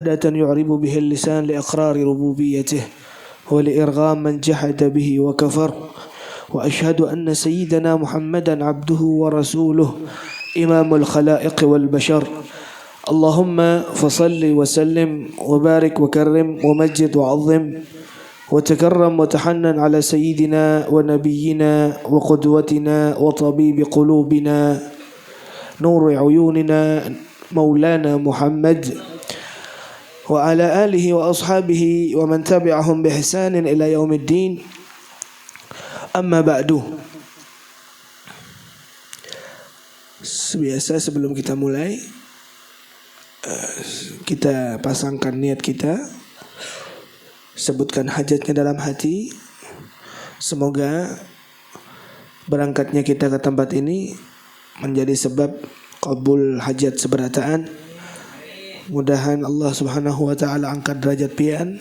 يعرب به اللسان لإقرار ربوبيته ولإرغام من جحد به وكفر وأشهد أن سيدنا محمدا عبده ورسوله إمام الخلائق والبشر اللهم فصل وسلم وبارك وكرم ومجد وعظم وتكرم وتحنن على سيدنا ونبينا وقدوتنا وطبيب قلوبنا نور عيوننا مولانا محمد وعلى آله وأصحابه ومن تبعهم بإحسان إلى يوم الدين. Amma ba'du. Biasa sebelum kita mulai, kita pasangkan niat kita, sebutkan hajatnya dalam hati. Semoga berangkatnya kita ke tempat ini menjadi sebab qabul hajat seberataan. Mudahan Allah subhanahu wa ta'ala angkat derajat pian,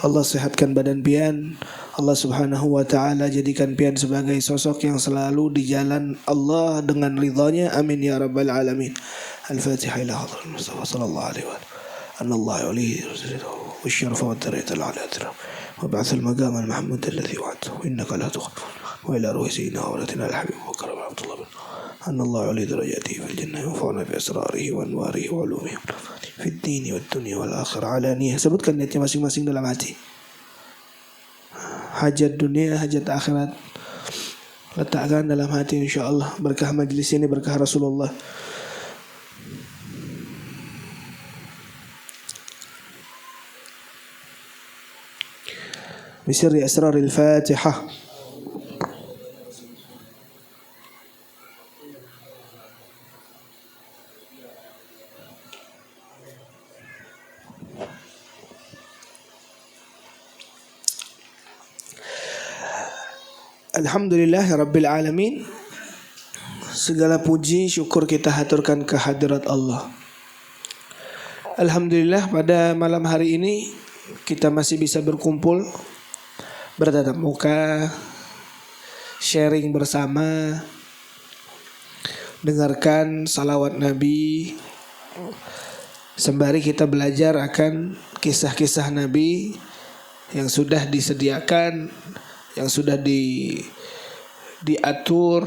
Allah sehatkan badan pian, Allah subhanahu wa ta'ala jadikan pian sebagai sosok yang selalu di jalan Allah dengan ridhanya. Amin ya rabbal alamin. Al-Fatihah ila hadratil Mustafa sallallahu alaihi wa sallam. Allah ya'lihi wa syarafa wa tarayta al-alatira wa ba'ath al-maqam al-mahmud alladhi wa'adtahu innaka la tukhlifu wa ila ruhi sayyidina wa walatina al-habib wa karam Abdullah bin Allah ya'li darajatihi fil jannah wa fa'na bi asrarihi wa anwarihi wa ulumihi fid dini wad dunya wal akhirah alaniyah. Sebutkan niatnya masing-masing dalam hati. Hajat dunia, hajat akhirat letakkan dalam hati, insyaallah. Berkah majlis ini, berkah Rasulullah. Bisirri asraril Fatihah. Alhamdulillah Rabbil Alamin. Segala puji syukur kita haturkan kehadirat Allah. Alhamdulillah pada malam hari ini kita masih bisa berkumpul, bertatap muka, sharing bersama, dengarkan salawat Nabi, sembari kita belajar akan kisah-kisah Nabi yang sudah disediakan, yang sudah diatur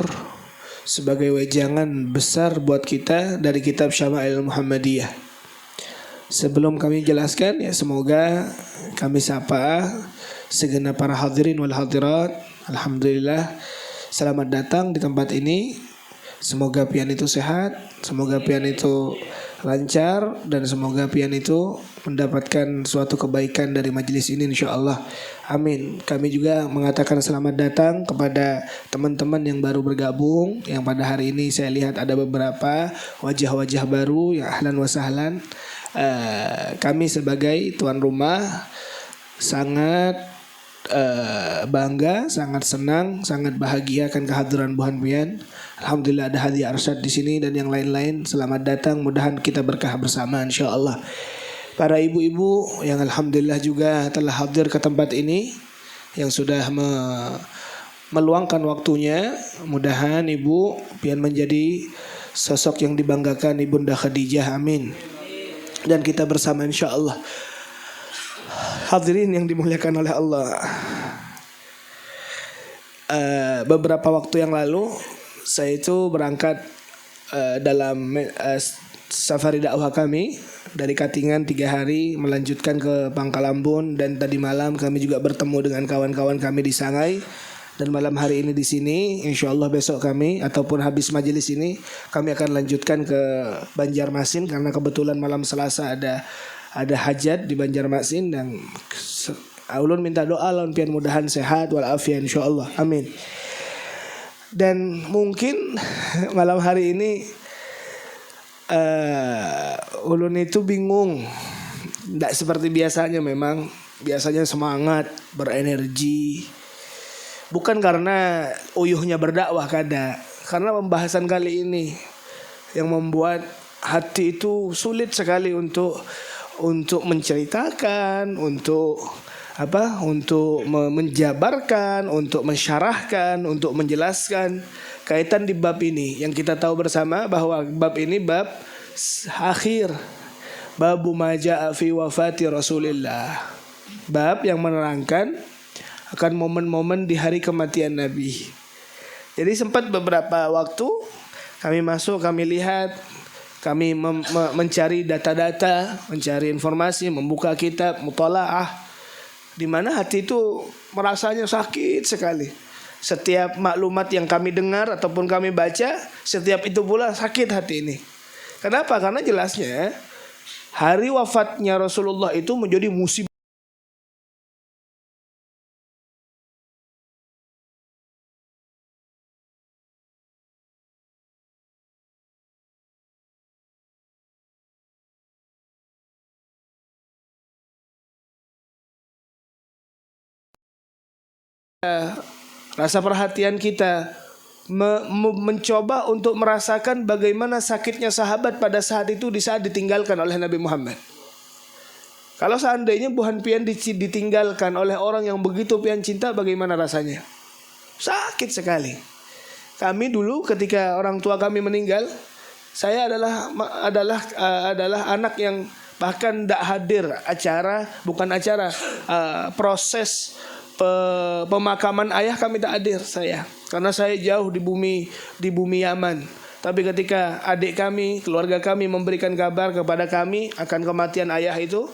sebagai wejangan besar buat kita dari kitab Syama'il Muhammadiyah. Sebelum kami jelaskan, ya semoga kami sapa segenap para hadirin wal hadirat. Alhamdulillah, selamat datang di tempat ini. Semoga pian itu sehat, semoga pian itu lancar, dan semoga pian itu mendapatkan suatu kebaikan dari majelis ini, insyaallah. Amin. Kami juga mengatakan selamat datang kepada teman-teman yang baru bergabung, yang pada hari ini saya lihat ada beberapa wajah-wajah baru yang ahlan wa sahlan. Kami sebagai tuan rumah sangat bangga, sangat senang, sangat bahagia akan kehadiran Buhan Pian. Alhamdulillah ada Hadi Arsyad di sini dan yang lain-lain. Selamat datang, mudahan kita berkah bersama insyaallah. Para ibu-ibu yang alhamdulillah juga telah hadir ke tempat ini, yang sudah meluangkan waktunya, mudahan ibu pian menjadi sosok yang dibanggakan Ibunda Khadijah. Amin. Dan kita bersama insyaallah. Hadirin yang dimuliakan oleh Allah, beberapa waktu yang lalu saya itu berangkat dalam safari dakwah kami dari Katingan 3 hari melanjutkan ke Pangkalambun, dan tadi malam kami juga bertemu dengan kawan-kawan kami di Sangai, dan malam hari ini di sini insyaallah besok kami ataupun habis majelis ini kami akan lanjutkan ke Banjarmasin karena kebetulan malam Selasa ada hajat di Banjarmasin, dan ulun minta doa lawan pian mudahan sehat walafiat insyaallah. Amin. Dan mungkin malam hari ini ulun itu bingung, tidak seperti biasanya. Memang biasanya semangat, berenergi, bukan karena uyuhnya berdakwah kada, karena pembahasan kali ini yang membuat hati itu sulit sekali untuk menceritakan, untuk menjabarkan, untuk mensyarahkan, untuk menjelaskan kaitan di bab ini. Yang kita tahu bersama bahwa bab ini bab akhir, Babu ma jaa fi wafati Rasulillah. Bab yang menerangkan akan momen-momen di hari kematian Nabi. Jadi sempat beberapa waktu kami masuk, kami lihat, kami mencari data-data, mencari informasi, membuka kitab, mutalaah, di mana hati itu merasanya sakit sekali. Setiap maklumat yang kami dengar ataupun kami baca, setiap itu pula sakit hati ini. Kenapa? Karena jelasnya hari wafatnya Rasulullah itu menjadi musibah. Rasa perhatian kita mencoba untuk merasakan bagaimana sakitnya sahabat pada saat itu di saat ditinggalkan oleh Nabi Muhammad. Kalau seandainya buhan pian ditinggalkan oleh orang yang begitu pian cinta, bagaimana rasanya? Sakit sekali. Kami dulu ketika orang tua kami meninggal, saya adalah anak yang bahkan tidak hadir proses pemakaman ayah kami tak hadir saya, karena saya jauh di bumi Yaman. Tapi ketika adik kami, keluarga kami memberikan kabar kepada kami akan kematian ayah itu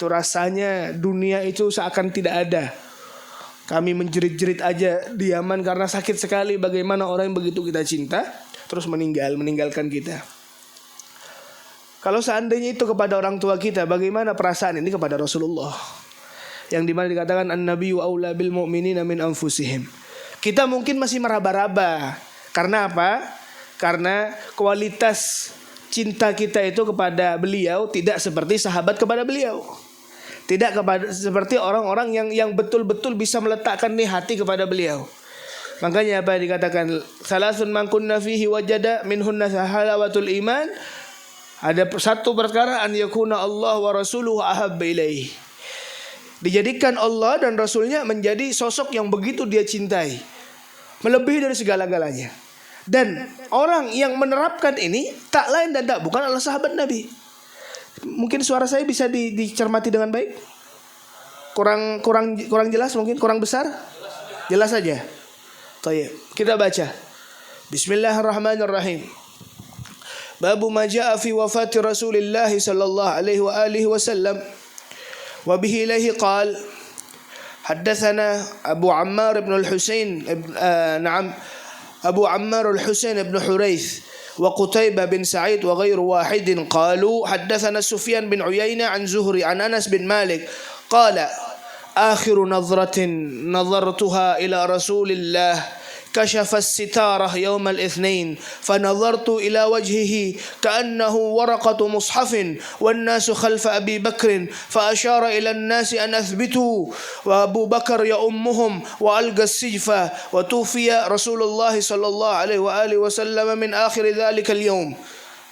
rasanya dunia itu seakan tidak ada. Kami menjerit-jerit aja di Yaman karena sakit sekali bagaimana orang yang begitu kita cinta terus meninggalkan kita. Kalau seandainya itu kepada orang tua kita, bagaimana perasaan ini kepada Rasulullah? Yang dimana dikatakan an-nabiyyu aula bil mu'minina min anfusihim. Kita mungkin masih meraba-raba. Karena apa? Karena kualitas cinta kita itu kepada beliau tidak seperti sahabat kepada beliau. Tidak seperti orang-orang yang betul-betul bisa meletakkan hati kepada beliau. Makanya apa dikatakan salasun man kunna fihi wajada minhunna halawatul iman. Ada satu perkara an yakuna Allah wa rasuluhu ahabba ilaihi. Dijadikan Allah dan Rasulnya menjadi sosok yang begitu dia cintai, melebihi dari segala-galanya. Dan orang yang menerapkan ini tak lain dan tak bukan adalah sahabat Nabi. Mungkin suara saya bisa dicermati dengan baik. Kurang jelas mungkin, kurang besar. Jelas saja. Baik, kita baca. Bismillahirrahmanirrahim. Babu ma jaa fi wafati Rasulillah sallallahu alaihi wa alihi wasallam. وبه إليه قال حدثنا أبو عمار بن الحسين أبو عمار الحسين بن حريث وقتيبة بن سعيد وغير واحد قالوا حدثنا سفيان بن عيينة عن زهري عن أنس بن مالك قال آخر نظرة نظرتها إلى رسول الله كشف الستارة يوم الاثنين فنظرت إلى وجهه كأنه ورقة مصحف والناس خلف أبي بكر فأشار إلى الناس أن أثبتوا وأبو بكر يؤمهم وألقى السجف وتوفي رسول الله صلى الله عليه وآله وسلم من آخر ذلك اليوم.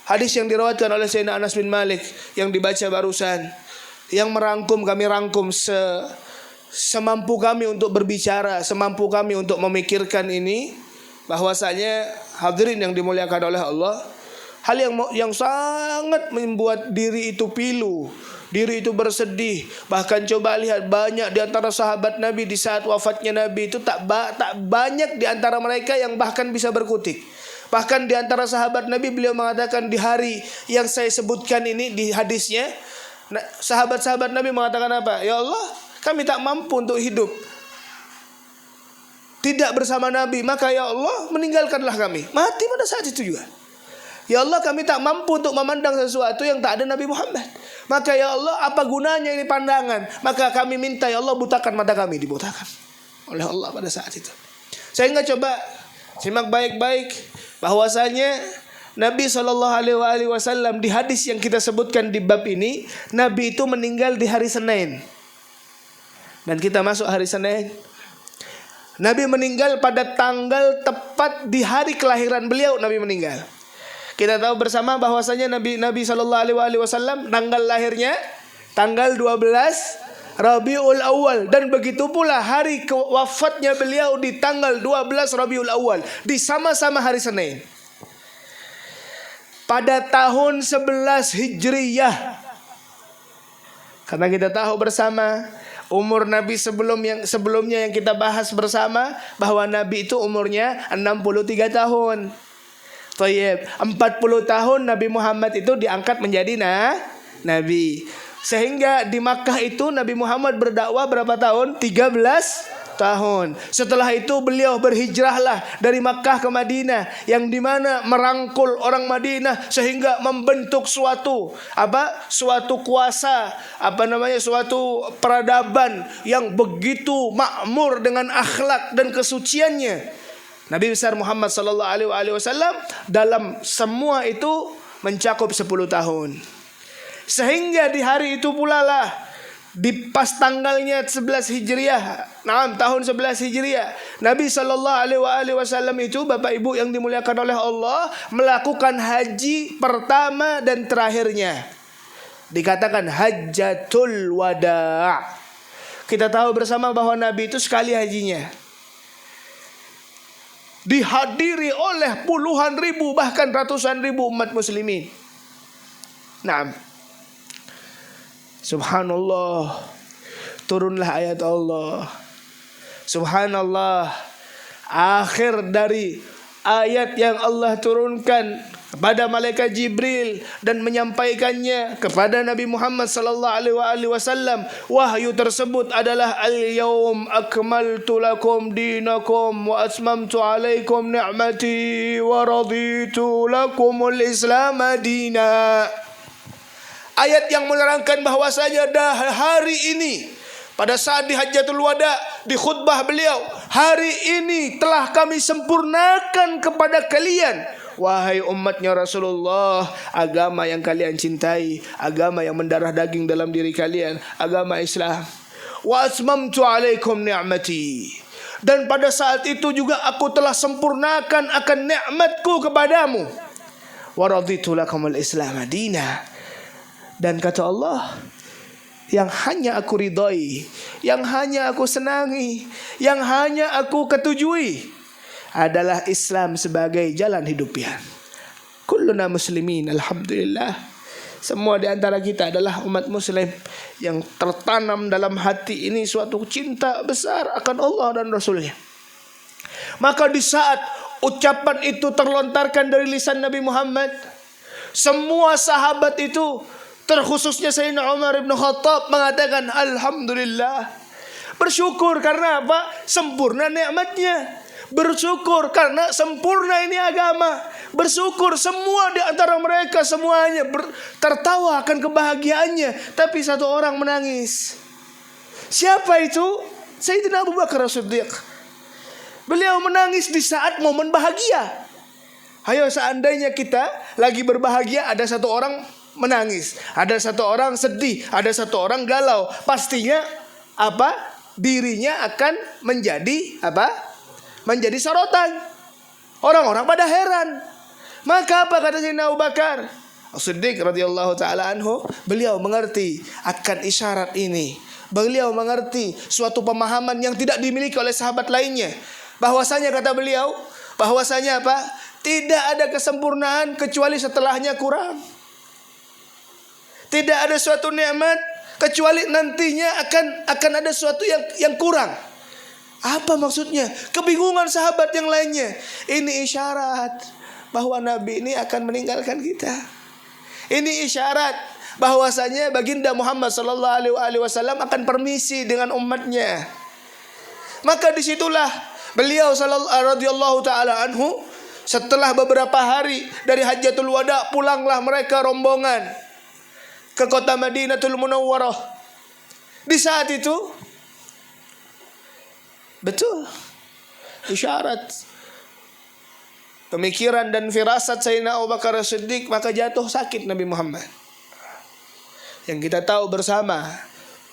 Hadis yang diriwayatkan oleh Sayyidina Anas bin Malik yang dibaca barusan, yang kami rangkum semampu kami untuk berbicara, semampu kami untuk memikirkan ini, bahwasanya hadirin yang dimuliakan oleh Allah, hal yang sangat membuat diri itu pilu, diri itu bersedih. Bahkan coba lihat banyak di antara sahabat Nabi di saat wafatnya Nabi itu tak banyak di antara mereka yang bahkan bisa berkutik. Bahkan di antara sahabat Nabi beliau mengatakan di hari yang saya sebutkan ini di hadisnya, sahabat-sahabat Nabi mengatakan apa? Ya Allah, kami tak mampu untuk hidup tidak bersama Nabi, maka ya Allah meninggalkanlah kami. Mati pada saat itu juga. Ya Allah, kami tak mampu untuk memandang sesuatu yang tak ada Nabi Muhammad, maka ya Allah apa gunanya ini pandangan? Maka kami minta ya Allah butakan mata kami. Dibutakan oleh Allah pada saat itu. Saya nggak coba simak baik-baik bahwasanya Nabi SAW di hadis yang kita sebutkan di bab ini, Nabi itu meninggal di hari Senin. Dan kita masuk hari Senin. Nabi meninggal pada tanggal tepat di hari kelahiran beliau. Nabi meninggal. Kita tahu bersama bahwasanya Nabi SAW tanggal lahirnya tanggal 12 Rabiul Awal, dan begitu pula hari wafatnya beliau di tanggal 12 Rabiul Awal, di sama-sama hari Senin. pada tahun 11 Hijriyah. Karena kita tahu bersama umur Nabi sebelumnya yang kita bahas bersama, bahwa Nabi itu umurnya 63 tahun. Thayyib, 40 tahun Nabi Muhammad itu diangkat menjadi Nabi. Sehingga di Makkah itu Nabi Muhammad berdakwah berapa tahun? 13 tahun. Setelah itu beliau berhijrahlah dari Makkah ke Madinah, yang dimana merangkul orang Madinah sehingga membentuk suatu kuasa, suatu peradaban yang begitu makmur dengan akhlak dan kesuciannya. Nabi besar Muhammad sallallahu alaihi wasallam dalam semua itu mencakup 10 tahun. Sehingga di hari itu pula lah, di pas tanggalnya 11 Hijriah, tahun 11 Hijriah, Nabi sallallahu alaihi wasallam itu, Bapak Ibu yang dimuliakan oleh Allah, melakukan haji pertama dan terakhirnya. Dikatakan Hajjatul Wada'. Kita tahu bersama bahwa Nabi itu sekali hajinya dihadiri oleh puluhan ribu bahkan ratusan ribu umat muslimin. Subhanallah, turunlah ayat Allah. Subhanallah, akhir dari ayat yang Allah turunkan kepada malaikat Jibril dan menyampaikannya kepada Nabi Muhammad sallallahu alaihi wasallam. Wahyu tersebut adalah al-yaum akmaltu lakum dinakum wa atmamtu alaikum ni'mati wa raditu lakumul Islam madina. Ayat yang menerangkan bahwasanya dah hari ini, pada saat di Hajjatul Wada, di khutbah beliau, hari ini telah kami sempurnakan kepada kalian, wahai umatnya Rasulullah, agama yang kalian cintai, agama yang mendarah daging dalam diri kalian, agama Islam. Wa atmamtu alaikum ni'mati, dan pada saat itu juga aku telah sempurnakan akan nikmatku kepadamu. Wa raditu lakumul Islam madina. Dan kata Allah, yang hanya aku ridhai, yang hanya aku senangi, yang hanya aku ketujui adalah Islam sebagai jalan hidupnya. Kulluna muslimin, alhamdulillah. Semua di antara kita adalah umat muslim yang tertanam dalam hati ini suatu cinta besar akan Allah dan Rasulnya. Maka di saat ucapan itu terlontarkan dari lisan Nabi Muhammad, semua sahabat itu, terkhususnya Sayyidina Umar bin Khattab, mengatakan alhamdulillah. Bersyukur karena apa? Sempurna nikmatnya. Bersyukur karena sempurna ini agama. Bersyukur semua di antara mereka semuanya tertawa akan kebahagiaannya. Tapi satu orang menangis. Siapa itu? Sayyidina Abu Bakar As-Siddiq. Beliau menangis di saat momen bahagia. Ayo, seandainya kita lagi berbahagia, ada satu orang menangis, ada satu orang sedih, ada satu orang galau, pastinya dirinya akan menjadi menjadi sorotan. Orang-orang pada heran. Maka apa kata Sayyidina Abu Bakar As-Siddiq radhiyallahu taala anhu? Beliau mengerti akan isyarat ini. Beliau mengerti suatu pemahaman yang tidak dimiliki oleh sahabat lainnya. Bahwasanya kata beliau, bahwasanya tidak ada kesempurnaan kecuali setelahnya kurang. Tidak ada suatu nikmat kecuali nantinya akan ada sesuatu yang kurang. Apa maksudnya? Kebingungan sahabat yang lainnya. Ini isyarat bahwa Nabi ini akan meninggalkan kita. Ini isyarat bahwasanya baginda Muhammad sallallahu alaihi wasallam akan permisi dengan umatnya. Maka disitulah beliau radhiyallahu taala anhu, setelah beberapa hari dari Hajjatul Wada, pulanglah mereka rombongan ke kota Madinatul Munawwarah. Di saat itu betul isyarat pemikiran dan firasat Sayyidina Abu Bakar As-Siddiq, maka jatuh sakit Nabi Muhammad. Yang kita tahu bersama,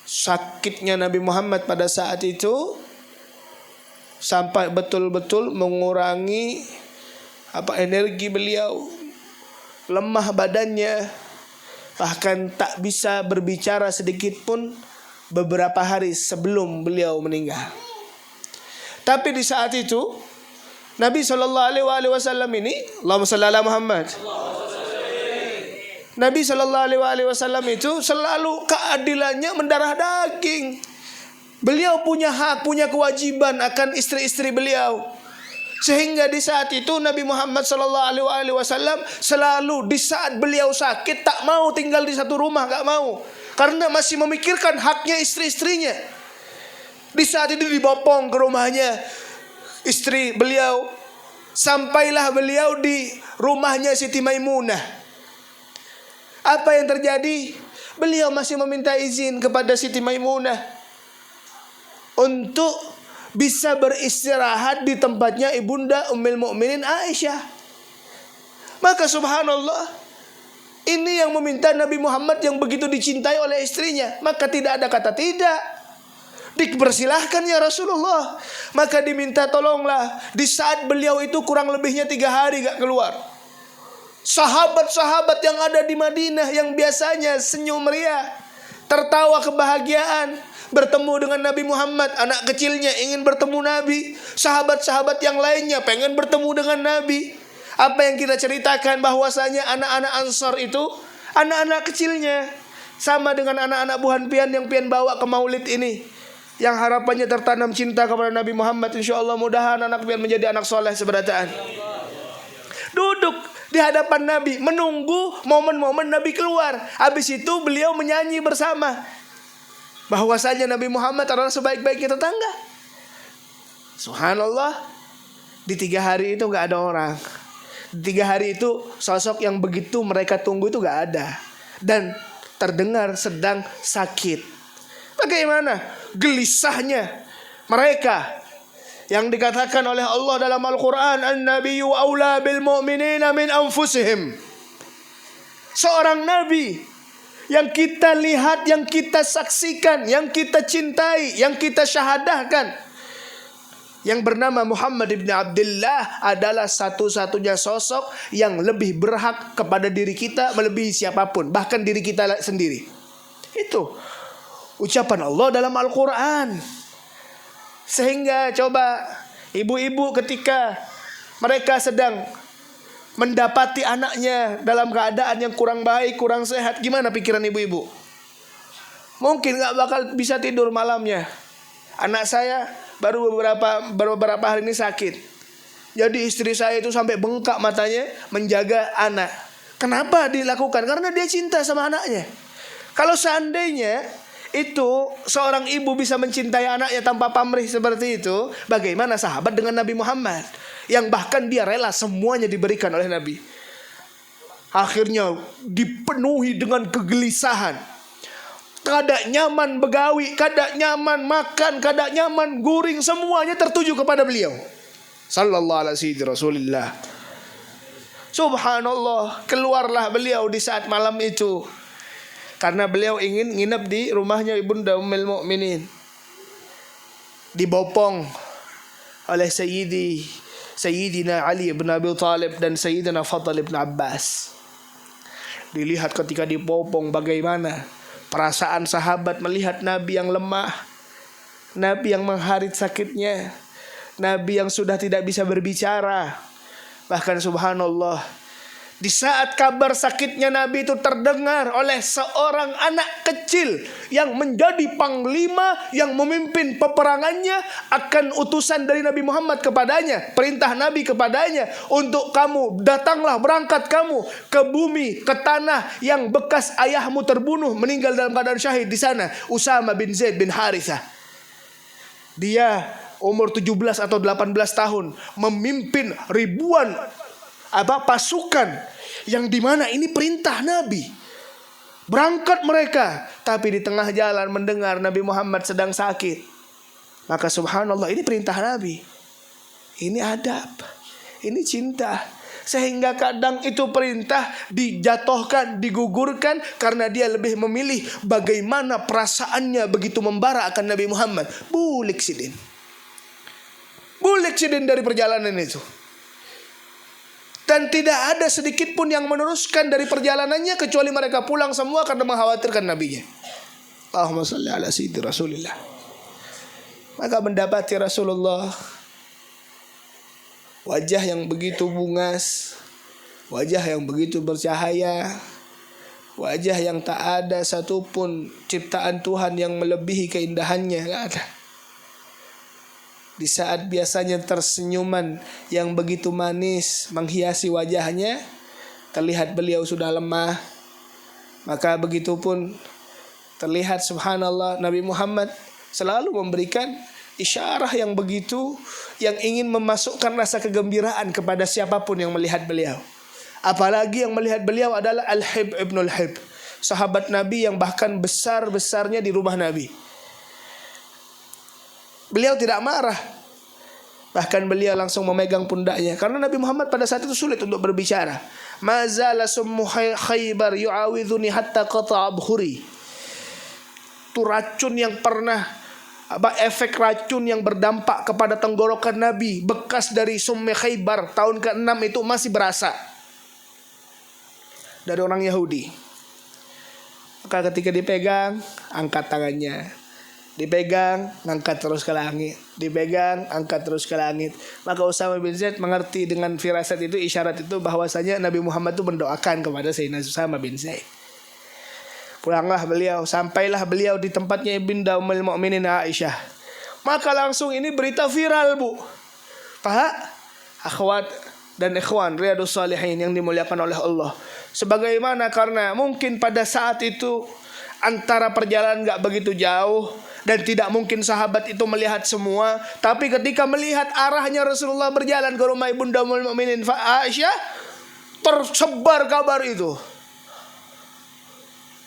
sakitnya Nabi Muhammad pada saat itu sampai betul-betul mengurangi energi beliau, lemah badannya, bahkan tak bisa berbicara sedikit pun beberapa hari sebelum beliau meninggal. Tapi di saat itu Nabi sallallahu alaihi wasallam ini, Allahumma shalli ala Muhammad, Nabi SAW itu selalu keadilannya mendarah daging. Beliau punya hak, punya kewajiban akan istri-istri beliau. Sehingga di saat itu Nabi Muhammad SAW selalu di saat beliau sakit tak mau tinggal di satu rumah, gak mau. Karena masih memikirkan haknya istri-istrinya. Di saat itu dibopong ke rumahnya istri beliau. Sampailah beliau di rumahnya Siti Maimunah. Apa yang terjadi? Beliau masih meminta izin kepada Siti Maimunah untuk bisa beristirahat di tempatnya ibunda Ummul Mukminin Aisyah. Maka subhanallah, ini yang meminta Nabi Muhammad yang begitu dicintai oleh istrinya. Maka tidak ada kata tidak. Dipersilahkan ya Rasulullah. Maka diminta tolonglah. Di saat beliau itu kurang lebihnya 3 hari gak keluar. Sahabat-sahabat yang ada di Madinah yang biasanya senyum meriah, tertawa kebahagiaan, bertemu dengan Nabi Muhammad. Anak kecilnya ingin bertemu Nabi. Sahabat-sahabat yang lainnya pengen bertemu dengan Nabi. Apa yang kita ceritakan bahwasanya anak-anak Ansar itu anak-anak kecilnya sama dengan anak-anak buhan pian yang pian bawa ke maulid ini, yang harapannya tertanam cinta kepada Nabi Muhammad. InsyaAllah mudahan anak pian menjadi anak soleh seberataan. Duduk di hadapan Nabi menunggu momen-momen Nabi keluar. Habis itu beliau menyanyi bersama bahwasanya Nabi Muhammad adalah sebaik-baiknya tetangga. Subhanallah, di 3 hari itu gak ada orang. Di 3 hari itu sosok yang begitu mereka tunggu itu gak ada. Dan terdengar sedang sakit. Bagaimana gelisahnya mereka yang dikatakan oleh Allah dalam Al-Quran, An-Nabiyyu aula bil mu'minina min anfusihim. Seorang Nabi yang kita lihat, yang kita saksikan, yang kita cintai, yang kita syahadahkan, yang bernama Muhammad ibn Abdullah adalah satu-satunya sosok yang lebih berhak kepada diri kita melebihi siapapun, bahkan diri kita sendiri. Itu ucapan Allah dalam Al-Quran. Sehingga coba ibu-ibu ketika mereka sedang mendapati anaknya dalam keadaan yang kurang baik, kurang sehat, gimana pikiran ibu-ibu? Mungkin gak bakal bisa tidur malamnya. Anak saya baru beberapa hari ini sakit. Jadi istri saya itu sampai bengkak matanya menjaga anak. Kenapa dilakukan? Karena dia cinta sama anaknya. Kalau seandainya itu seorang ibu bisa mencintai anaknya tanpa pamrih seperti itu, bagaimana sahabat dengan Nabi Muhammad yang bahkan dia rela semuanya diberikan oleh Nabi. Akhirnya dipenuhi dengan kegelisahan. Kada nyaman begawi, kada nyaman makan, kada nyaman guring, semuanya tertuju kepada beliau sallallahu alaihi Rasulillah. Subhanallah, keluarlah beliau di saat malam itu karena beliau ingin nginep di rumahnya ibunda Ummul Mukminin. Dibopong oleh Sayyidina Ali bin Abi Thalib dan Sayyidina Fadl bin Abbas. Dilihat ketika dibopong bagaimana perasaan sahabat melihat Nabi yang lemah, Nabi yang mengharit sakitnya, Nabi yang sudah tidak bisa berbicara. Bahkan subhanallah, di saat kabar sakitnya Nabi itu terdengar oleh seorang anak kecil yang menjadi panglima yang memimpin peperangannya, akan utusan dari Nabi Muhammad kepadanya, perintah Nabi kepadanya untuk kamu datanglah, berangkat kamu ke bumi, ke tanah yang bekas ayahmu terbunuh, meninggal dalam keadaan syahid di sana, Usama bin Zaid bin Harithah. Dia umur 17 atau 18 tahun memimpin ribuan pasukan yang dimana ini perintah Nabi. Berangkat mereka, tapi di tengah jalan mendengar Nabi Muhammad sedang sakit. Maka subhanallah, ini perintah Nabi, ini adab, ini cinta. Sehingga kadang itu perintah dijatuhkan, digugurkan karena dia lebih memilih bagaimana perasaannya begitu membara akan Nabi Muhammad. Bulik sidin dari perjalanan itu. Dan tidak ada sedikit pun yang meneruskan dari perjalanannya kecuali mereka pulang semua karena mengkhawatirkan nabinya. Allahumma salli ala sayyidina Rasulillah. Maka mendapati Rasulullah wajah yang begitu bungas, wajah yang begitu bercahaya, Wajah yang tak ada satupun ciptaan Tuhan yang melebihi keindahannya, gak ada. Di saat biasanya tersenyuman yang begitu manis menghiasi wajahnya, terlihat beliau sudah lemah. Maka begitu pun terlihat subhanallah Nabi Muhammad selalu memberikan isyarah yang begitu, yang ingin memasukkan rasa kegembiraan kepada siapapun yang melihat beliau. Apalagi yang melihat beliau adalah Al-Hib ibnul Hib, sahabat Nabi yang bahkan besar-besarnya di rumah Nabi. Beliau tidak marah, bahkan beliau langsung memegang pundaknya, karena Nabi Muhammad pada saat itu sulit untuk berbicara. Mazala summu Khaybar yu'awidhuni hatta qata'a abhuri. Itu racun yang pernah, efek racun yang berdampak kepada tenggorokan Nabi, bekas dari Summi Khaybar tahun ke-6 itu masih berasa dari orang Yahudi. Maka ketika dipegang, angkat tangannya, dipegang, angkat terus ke langit, dipegang, angkat terus ke langit. Maka Usama bin Zaid mengerti dengan firasat itu, isyarat itu, bahwasanya Nabi Muhammad itu mendoakan kepada Sayyidina Usama bin Zaid. Pulanglah beliau, sampailah beliau di tempatnya Ibunda Ummul Mukminin Aisyah. Maka langsung ini berita viral, Bu. Pak, akhwat dan ikhwan Riyadhus Shalihin yang dimuliakan oleh Allah. Sebagaimana karena mungkin pada saat itu antara perjalanan gak begitu jauh dan tidak mungkin sahabat itu melihat semua, tapi ketika melihat arahnya Rasulullah berjalan ke rumah Ibunda Ummul Mukminin Aisyah, tersebar kabar itu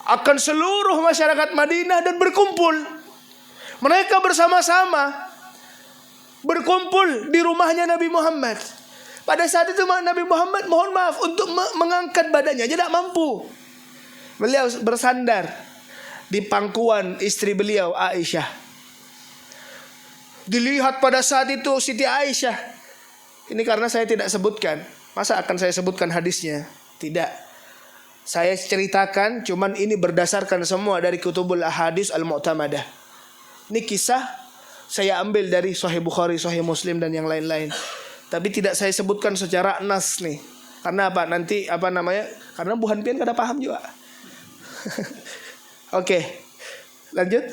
akan seluruh masyarakat Madinah dan berkumpul. Mereka bersama-sama berkumpul di rumahnya Nabi Muhammad. Pada saat itu Nabi Muhammad mohon maaf untuk mengangkat badannya, tidak mampu. Beliau bersandar di pangkuan istri beliau Aisyah. Dilihat pada saat itu Siti Aisyah. Ini karena saya tidak sebutkan. Masa akan saya sebutkan hadisnya? Tidak. Saya ceritakan, cuman ini berdasarkan semua dari Kutubul Ahadits Al-Mu'tamadah. Ini kisah saya ambil dari Sahih Bukhari, Sahih Muslim dan yang lain-lain. Tapi tidak saya sebutkan secara nas nih. Karena apa? Nanti karena Bu Hanpian kada paham juga. Oke. Lanjut.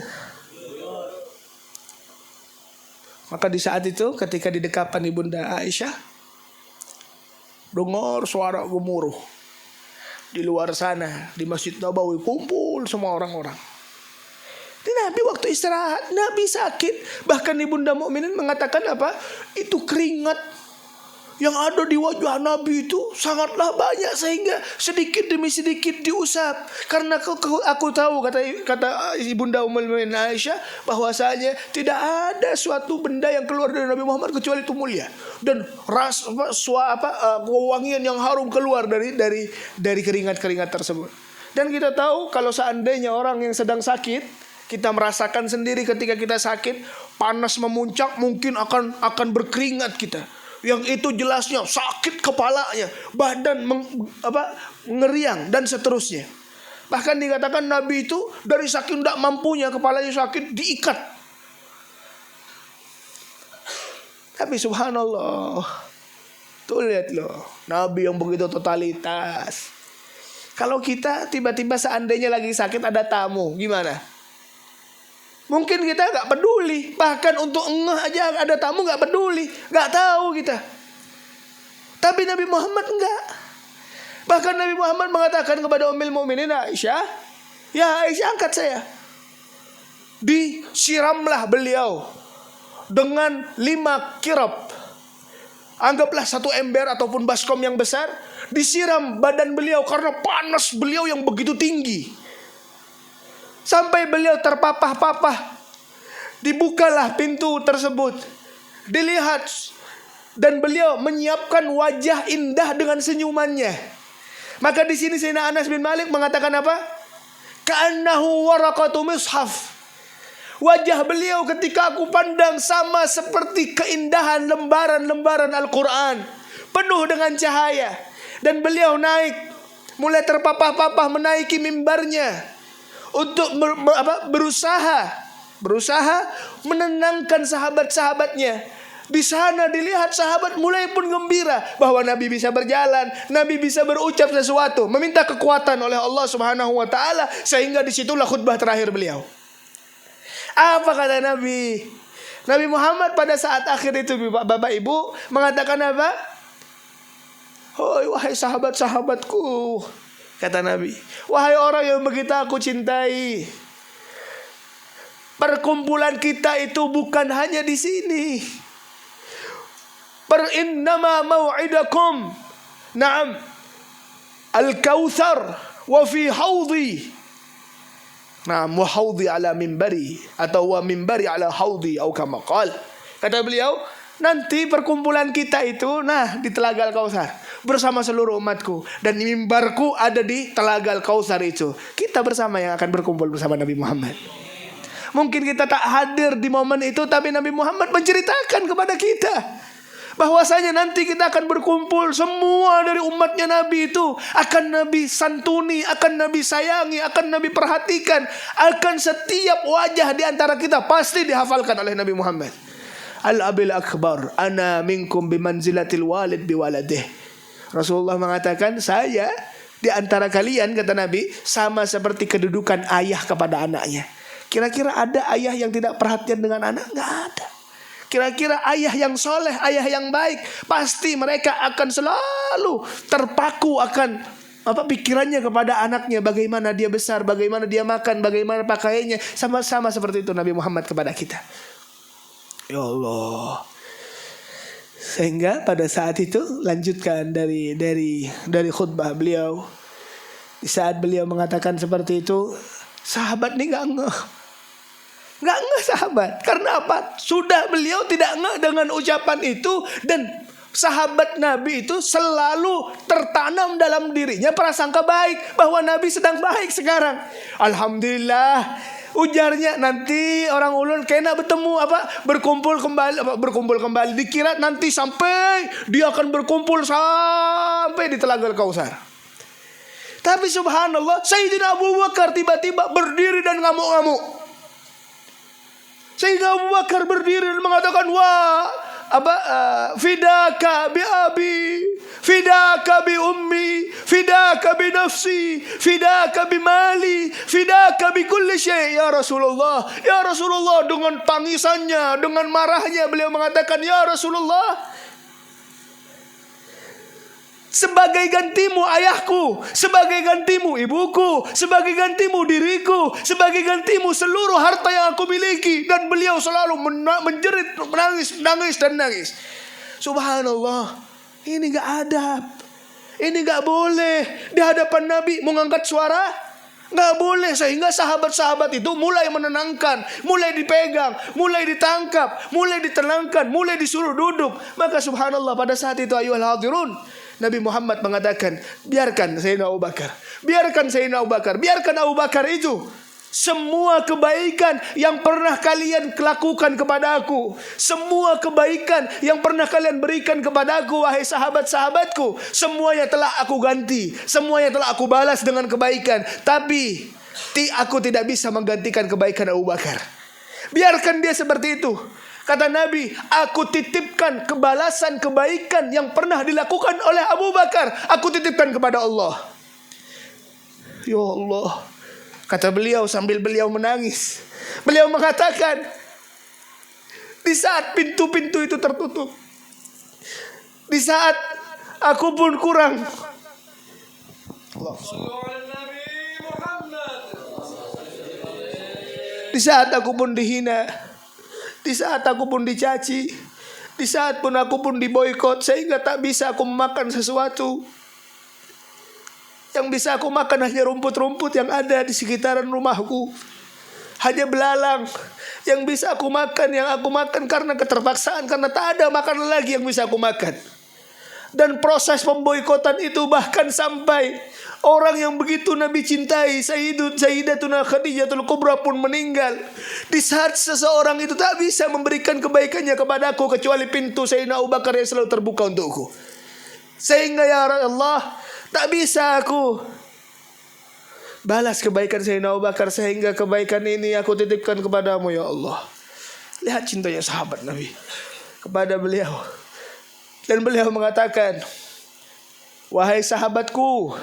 Maka di saat itu ketika di dekapan Ibunda Aisyah, dengar suara gemuruh. Di luar sana di Masjid Nabawi kumpul semua orang-orang. Ini Nabi waktu istirahat, Nabi sakit. Bahkan Ibunda Mukminin mengatakan apa? Itu keringat yang ada di wajah Nabi itu sangatlah banyak, sehingga sedikit demi sedikit diusap. Karena aku tahu, kata Ibunda Ummul Mukminin Aisyah, bahwasanya tidak ada suatu benda yang keluar dari Nabi Muhammad kecuali itu mulia, dan wangian yang harum keluar dari keringat-keringat tersebut. Dan kita tahu kalau seandainya orang yang sedang sakit, kita merasakan sendiri ketika kita sakit, panas memuncak, mungkin akan berkeringat kita. Yang itu jelasnya sakit kepalanya, badan ngeriang dan seterusnya. Bahkan dikatakan Nabi itu dari saking tidak mampunya kepalanya sakit diikat. Tapi subhanallah, tuh lihat loh, Nabi yang begitu totalitas. Kalau kita tiba-tiba seandainya lagi sakit ada tamu, gimana? Mungkin kita gak peduli. Bahkan untuk ngeh aja ada tamu gak peduli, gak tahu kita. Tapi Nabi Muhammad enggak. Bahkan Nabi Muhammad mengatakan kepada Ummul Mukminin Aisyah, ya Aisyah, angkat saya. Disiramlah beliau dengan 5 kirab. Anggaplah 1 ember ataupun baskom yang besar. Disiram badan beliau karena panas beliau yang begitu tinggi. Sampai beliau terpapah-papah. Dibukalah pintu tersebut, dilihat, dan beliau menyiapkan wajah indah dengan senyumannya. Maka di sini Sayyidina Anas bin Malik mengatakan apa? Ka'annahu waraqatu mushaf. Wajah beliau ketika aku pandang sama seperti keindahan lembaran-lembaran Al-Quran, penuh dengan cahaya. Dan beliau naik, mulai terpapah-papah menaiki mimbarnya untuk berusaha menenangkan sahabat-sahabatnya Di sana dilihat sahabat mulai pun gembira bahwa Nabi bisa berjalan, Nabi bisa berucap sesuatu, meminta kekuatan oleh Allah Subhanahu wa taala, sehingga disitulah khutbah terakhir beliau. Apa kata Nabi? Nabi Muhammad pada saat akhir itu, Bapak Ibu, mengatakan apa? Wahai sahabat-sahabatku, kata Nabi, wahai orang yang begitu aku cintai, perkumpulan kita itu bukan hanya di sini. Innama mau'idakum na'am al-kautsar wa fi haudhi. Na'am wa haudhi ala minbari atau wa minbari ala haudhi atau kama qala. Kata beliau, nanti perkumpulan kita itu di Telaga Al-Kautsar bersama seluruh umatku, dan mimbarku ada di Telaga Al-Kautsar itu. Kita bersama yang akan berkumpul bersama Nabi Muhammad. Mungkin kita tak hadir di momen itu, tapi Nabi Muhammad menceritakan kepada kita bahwasanya nanti kita akan berkumpul, semua dari umatnya Nabi itu akan Nabi santuni, akan Nabi sayangi, akan Nabi perhatikan, akan setiap wajah di antara kita pasti dihafalkan oleh Nabi Muhammad. Al-abil akbar ana minkum bimanzilatil walid biwaladih. Rasulullah mengatakan, saya di antara kalian, kata Nabi, sama seperti kedudukan ayah kepada anaknya. Kira-kira ada ayah yang tidak perhatian dengan anak? Nggak ada. Kira-kira ayah yang soleh, ayah yang baik, pasti mereka akan selalu terpaku akan pikirannya kepada anaknya, bagaimana dia besar, bagaimana dia makan, bagaimana pakaiannya. Sama-sama seperti itu Nabi Muhammad kepada kita. Ya Allah. Sehingga pada saat itu lanjutkan dari khutbah beliau. Di saat beliau mengatakan seperti itu, sahabat ini nggak ngeh sahabat. Karena apa? Sudah beliau tidak ngeh dengan ucapan itu, dan sahabat Nabi itu selalu tertanam dalam dirinya prasangka baik bahwa Nabi sedang baik sekarang. Alhamdulillah, ujarnya, nanti orang ulun kena berkumpul kembali, dikira nanti sampai dia akan berkumpul sampai di Telaga Al-Kautsar. Tapi subhanallah, Sayyidina Abu Bakar tiba-tiba berdiri dan ngamuk-ngamuk. Sayyidina Abu Bakar berdiri dan mengatakan, fidaka bi abi, fidaka bi ummi, fidaka bi nafsi, fidaka bi mali, fidaka bi kulli syai'. Ya Rasulullah, ya Rasulullah. Dengan tangisannya, dengan marahnya beliau mengatakan, ya Rasulullah, sebagai gantimu ayahku, sebagai gantimu ibuku, sebagai gantimu diriku, sebagai gantimu seluruh harta yang aku miliki. Dan beliau selalu menjerit, menangis dan nangis. Subhanallah, ini gak adab, ini gak boleh di hadapan Nabi mengangkat suara, gak boleh. Sehingga sahabat-sahabat itu mulai menenangkan, mulai dipegang, mulai ditangkap, mulai ditenangkan, mulai disuruh duduk. Maka subhanallah, pada saat itu ayyuhal hadirun, Nabi Muhammad mengatakan, biarkan Sayyidina Abu Bakar, biarkan Sayyidina Abu Bakar, biarkan Abu Bakar itu. Semua kebaikan yang pernah kalian lakukan kepada aku, semua kebaikan yang pernah kalian berikan kepada aku, wahai sahabat-sahabatku, semuanya telah aku ganti, semuanya telah aku balas dengan kebaikan. Tapi aku tidak bisa menggantikan kebaikan Abu Bakar. Biarkan dia seperti itu. Kata Nabi, aku titipkan kebalasan kebaikan yang pernah dilakukan oleh Abu Bakar, aku titipkan kepada Allah. Ya Allah, kata beliau sambil beliau menangis. Beliau mengatakan, di saat pintu-pintu itu tertutup, di saat aku pun kurang, di saat aku pun dihina, di saat aku pun dicaci, di saat pun aku pun diboikot, sehingga tak bisa aku memakan sesuatu. Yang bisa aku makan hanya rumput-rumput yang ada di sekitaran rumahku, hanya belalang yang bisa aku makan, yang aku makan karena keterpaksaan, karena tak ada makanan lagi yang bisa aku makan. Dan proses pemboikotan itu bahkan sampai orang yang begitu Nabi cintai, Sayyidatuna Khadijatul Kubra pun meninggal. Di saat seseorang itu tak bisa memberikan kebaikannya kepadaku kecuali pintu Sayyidina Abu Bakar yang selalu terbuka untukku. Sehingga ya Allah, tak bisa aku balas kebaikan Sayyidina Abu Bakar, sehingga kebaikan ini aku titipkan kepadamu ya Allah. Lihat cintanya sahabat Nabi. kepada beliau. Dan beliau mengatakan, wahai sahabatku,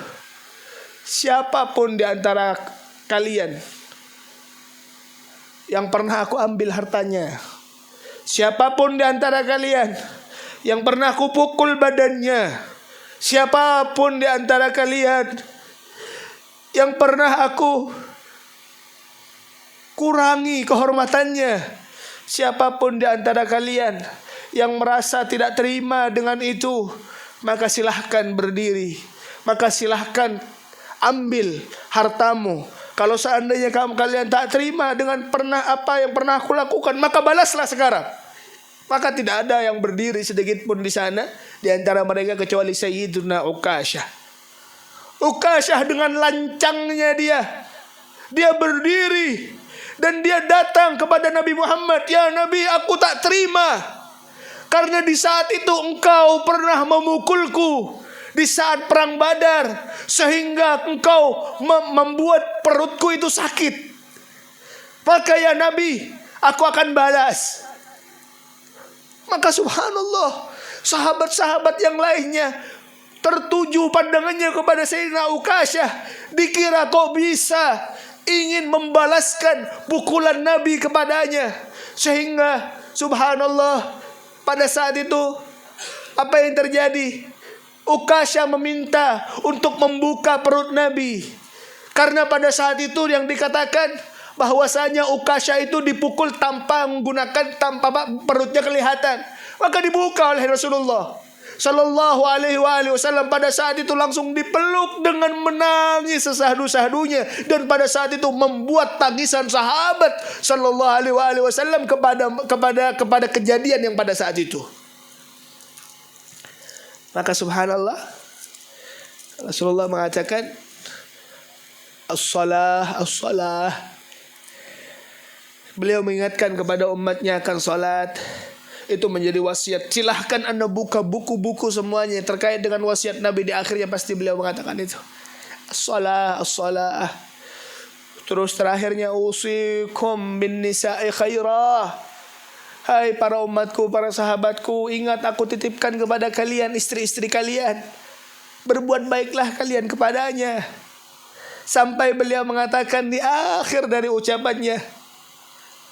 siapapun di antara kalian yang pernah aku ambil hartanya, siapapun di antara kalian yang pernah aku pukul badannya, siapapun di antara kalian yang pernah aku kurangi kehormatannya, siapapun di antara kalian yang merasa tidak terima dengan itu, maka silahkan berdiri, maka silahkan ambil hartamu. Kalau seandainya kalian tak terima dengan apa yang pernah aku lakukan, maka balaslah sekarang. Maka tidak ada yang berdiri sedikit pun di sana di antara mereka kecuali Sayyiduna Uqasyah. Uqasyah dengan lancangnya dia berdiri dan dia datang kepada Nabi Muhammad. Ya Nabi, aku tak terima karena di saat itu engkau pernah memukulku di saat perang Badar, sehingga engkau membuat perutku itu sakit. Maka ya Nabi, aku akan balas. Maka subhanallah, sahabat-sahabat yang lainnya tertuju pandangannya kepada Sayyidina Uqasyah. Dikira kok bisa ingin membalaskan pukulan Nabi kepadanya. Sehingga subhanallah, pada saat itu apa yang terjadi? Uqasyah meminta untuk membuka perut Nabi. Karena pada saat itu yang dikatakan bahwasanya Uqasyah itu dipukul tanpa perutnya kelihatan. Maka dibuka oleh Rasulullah Sallallahu alaihi wasallam. Pada saat itu langsung dipeluk dengan menangis sesahdu-sahdunya. Dan pada saat itu membuat tangisan sahabat Sallallahu alaihi wasallam kepada kejadian yang pada saat itu. Maka subhanallah, Rasulullah mengatakan, as-salah, as-salah. Beliau mengingatkan kepada umatnya akan salat. Itu menjadi wasiat. Silahkan Anda buka buku-buku semuanya terkait dengan wasiat Nabi. Di akhirnya pasti beliau mengatakan itu, as-salah, as-salah. Terus terakhirnya, usikum bin nisa'i khairah. Hai para umatku, para sahabatku, ingat aku titipkan kepada kalian istri-istri kalian. Berbuat baiklah kalian kepadanya. Sampai beliau mengatakan di akhir dari ucapannya,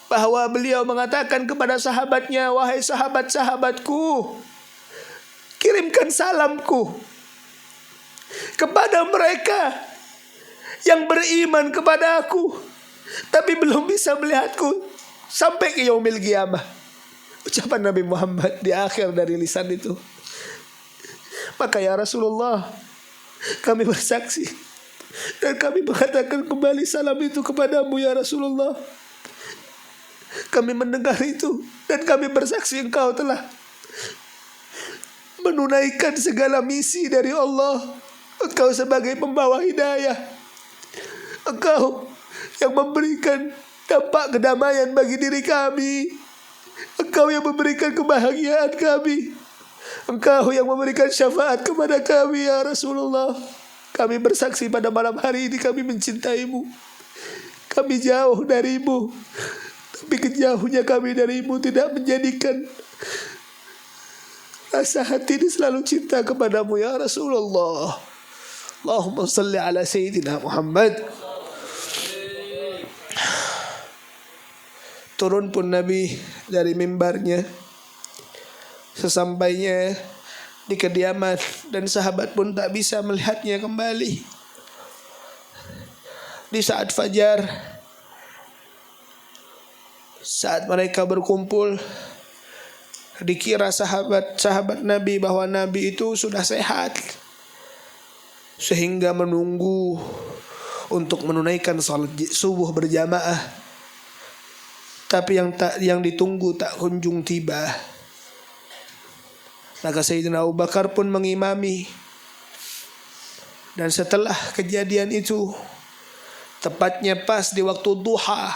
bahwa beliau mengatakan kepada sahabatnya, wahai sahabat-sahabatku, kirimkan salamku kepada mereka yang beriman kepada aku, tapi belum bisa melihatku sampai ke yaumil qiyamah. Ucapan Nabi Muhammad di akhir dari lisan itu. Maka ya Rasulullah, kami bersaksi dan kami mengatakan kembali salam itu kepadamu ya Rasulullah. Kami mendengar itu dan kami bersaksi engkau telah menunaikan segala misi dari Allah. Engkau sebagai pembawa hidayah, engkau yang memberikan dampak kedamaian bagi diri kami, engkau yang memberikan kebahagiaan kami, engkau yang memberikan syafaat kepada kami ya Rasulullah. Kami bersaksi pada malam hari ini kami mencintaimu. Kami jauh darimu, tapi kejauhnya kami darimu tidak menjadikan rasa hati ini selalu cinta kepadamu ya Rasulullah. Allahumma salli ala Sayyidina Muhammad. Turun pun Nabi dari mimbarnya. Sesampainya di kediaman, dan sahabat pun tak bisa melihatnya kembali. Di saat fajar, saat mereka berkumpul, dikira sahabat-sahabat Nabi bahwa Nabi itu sudah sehat, sehingga menunggu untuk menunaikan salat subuh berjamaah. Tapi yang ditunggu tak kunjung tiba. Maka Sayyidina Abu Bakar pun mengimami. Dan setelah kejadian itu, tepatnya pas di waktu duha,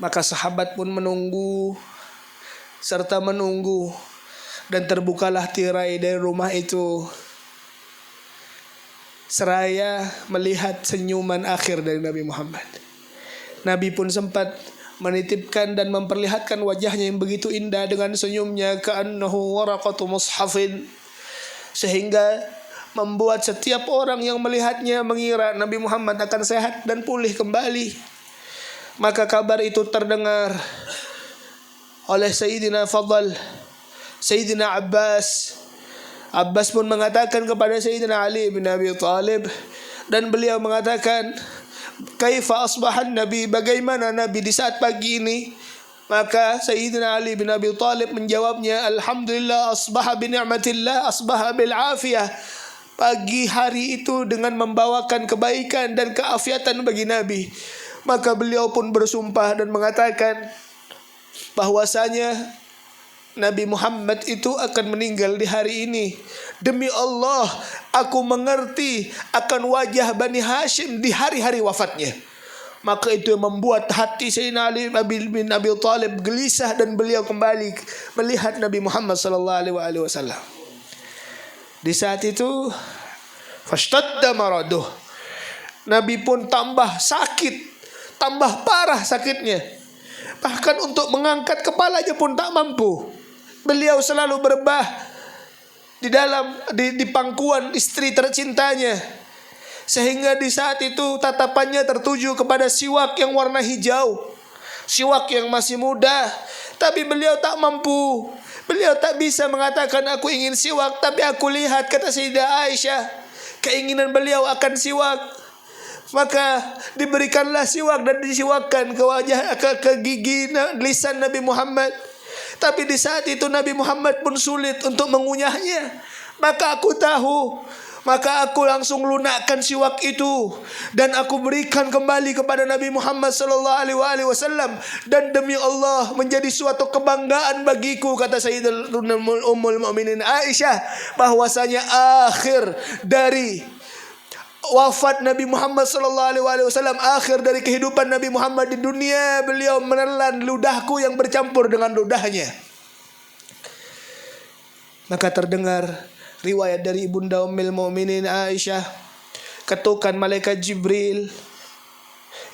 maka sahabat pun menunggu serta menunggu, dan terbukalah tirai dari rumah itu, seraya melihat senyuman akhir dari Nabi Muhammad. Nabi pun sempat menitipkan dan memperlihatkan wajahnya yang begitu indah dengan senyumnya, ka'annahu waraqatu mushafin, sehingga membuat setiap orang yang melihatnya mengira Nabi Muhammad akan sehat dan pulih kembali. Maka kabar itu terdengar oleh Sayyidina Fadl, Sayyidina Abbas. Abbas pun mengatakan kepada Sayyidina Ali bin Abi Thalib, dan beliau mengatakan, kaifa asbahan Nabi, bagaimana Nabi di saat pagi ini? Maka Sayyidina Ali bin Abi Thalib menjawabnya, alhamdulillah asbaha bi ni'matillah asbaha bil afiyah. Pagi hari itu dengan membawakan kebaikan dan keafiatan bagi Nabi. Maka beliau pun bersumpah dan mengatakan bahwasanya Nabi Muhammad itu akan meninggal di hari ini. Demi Allah, aku mengerti akan wajah Bani Hashim di hari-hari wafatnya. Maka itu yang membuat hati Sayyidina Ali bin Abi Thalib gelisah, dan beliau kembali melihat Nabi Muhammad sallallahu alaihi wasallam. Di saat itu fashtadda maraduh. Nabi pun tambah sakit, tambah parah sakitnya. Bahkan untuk mengangkat kepalanya pun tak mampu. Beliau selalu berebah di pangkuan istri tercintanya, sehingga di saat itu tatapannya tertuju kepada siwak yang warna hijau, siwak yang masih muda. Tapi beliau tak mampu. Beliau tak bisa mengatakan aku ingin siwak, tapi aku lihat, kata Sayyidah Aisyah, keinginan beliau akan siwak. Maka diberikanlah siwak dan disiwakkan ke wajah, ke gigi lisan Nabi Muhammad. Tapi di saat itu Nabi Muhammad pun sulit untuk mengunyahnya. Maka aku tahu, maka aku langsung lunakkan siwak itu dan aku berikan kembali kepada Nabi Muhammad sallallahu alaihi wasallam, dan demi Allah menjadi suatu kebanggaan bagiku, kata Sayyidatul Ummul Mukminin Aisyah, bahwasanya akhir dari wafat Nabi Muhammad sallallahu alaihi wasallam, akhir dari kehidupan Nabi Muhammad di dunia, beliau menelan ludahku yang bercampur dengan ludahnya. Maka terdengar riwayat dari Ibunda Ummul Mukminin Aisyah, ketukan malaikat Jibril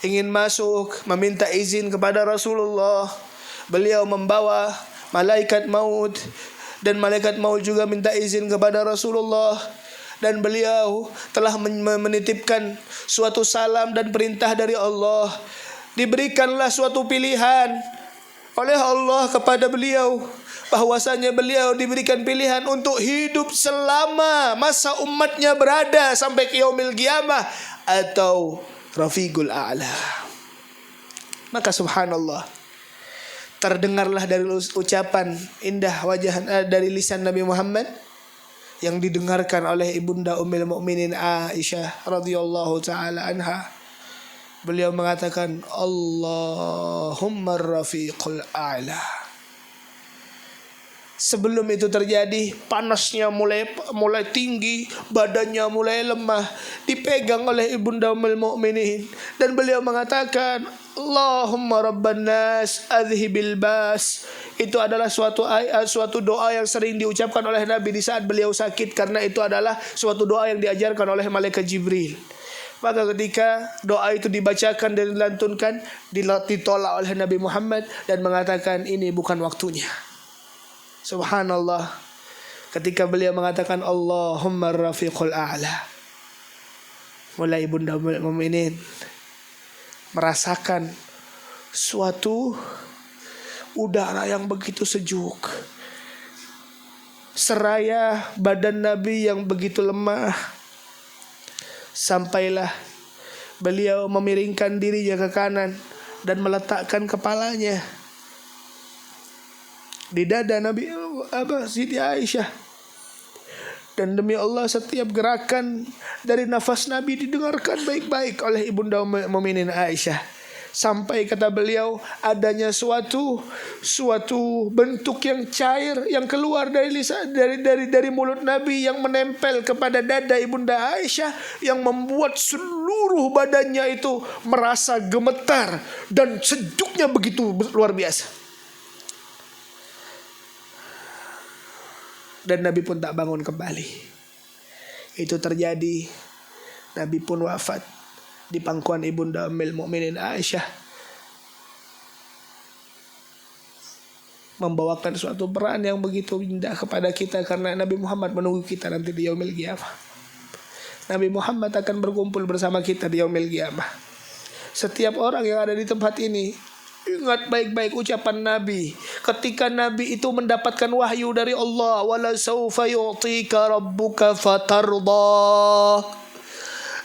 ingin masuk meminta izin kepada Rasulullah. Beliau membawa malaikat maut, dan malaikat maut juga minta izin kepada Rasulullah. Dan beliau telah menitipkan suatu salam dan perintah dari Allah. Diberikanlah suatu pilihan oleh Allah kepada beliau, bahwasanya beliau diberikan pilihan untuk hidup selama masa umatnya berada sampai ke yaumil qiyamah, atau Rafiqul A'la. Maka subhanallah, terdengarlah dari ucapan indah wajah dari lisan Nabi Muhammad yang didengarkan oleh Ibunda Ummul Mukminin Aisyah radhiyallahu taala anha. Beliau mengatakan, Allahumma Rafiqul A'la. Sebelum itu terjadi, panasnya mulai tinggi, badannya mulai lemah, dipegang oleh Ibunda Ummul Mukminin, dan beliau mengatakan, Allahumma Rabban nas adhibil bas. Itu adalah suatu doa yang sering diucapkan oleh Nabi di saat beliau sakit, karena itu adalah suatu doa yang diajarkan oleh malaikat Jibril. Maka ketika doa itu dibacakan dan dilantunkan, ditolak oleh Nabi Muhammad dan mengatakan ini bukan waktunya. Subhanallah, ketika beliau mengatakan Allahumma Rafiqul A'la, mulai Ibunda Ummul Mukminin merasakan suatu udara yang begitu sejuk, seraya badan Nabi yang begitu lemah. Sampailah beliau memiringkan dirinya ke kanan dan meletakkan kepalanya di dada Nabi Siti Aisyah. Dan demi Allah, setiap gerakan dari nafas Nabi didengarkan baik-baik oleh Ibunda Ummul Mukminin Aisyah. Sampai kata beliau, adanya suatu bentuk yang cair yang keluar dari mulut Nabi yang menempel kepada dada Ibunda Aisyah, yang membuat seluruh badannya itu merasa gemetar dan sejuknya begitu luar biasa. Dan Nabi pun tak bangun kembali. Itu terjadi, Nabi pun wafat di pangkuan Ibunda Ummul Mukminin Aisyah. membawakan suatu peran yang begitu indah kepada kita, karena Nabi Muhammad menunggu kita nanti di yaumil qiyamah. Nabi Muhammad akan berkumpul bersama kita di yaumil qiyamah. Setiap orang yang ada di tempat ini, ingat baik-baik ucapan Nabi ketika Nabi itu mendapatkan wahyu dari Allah, wala saufa yu'tika rabbuka fatardah.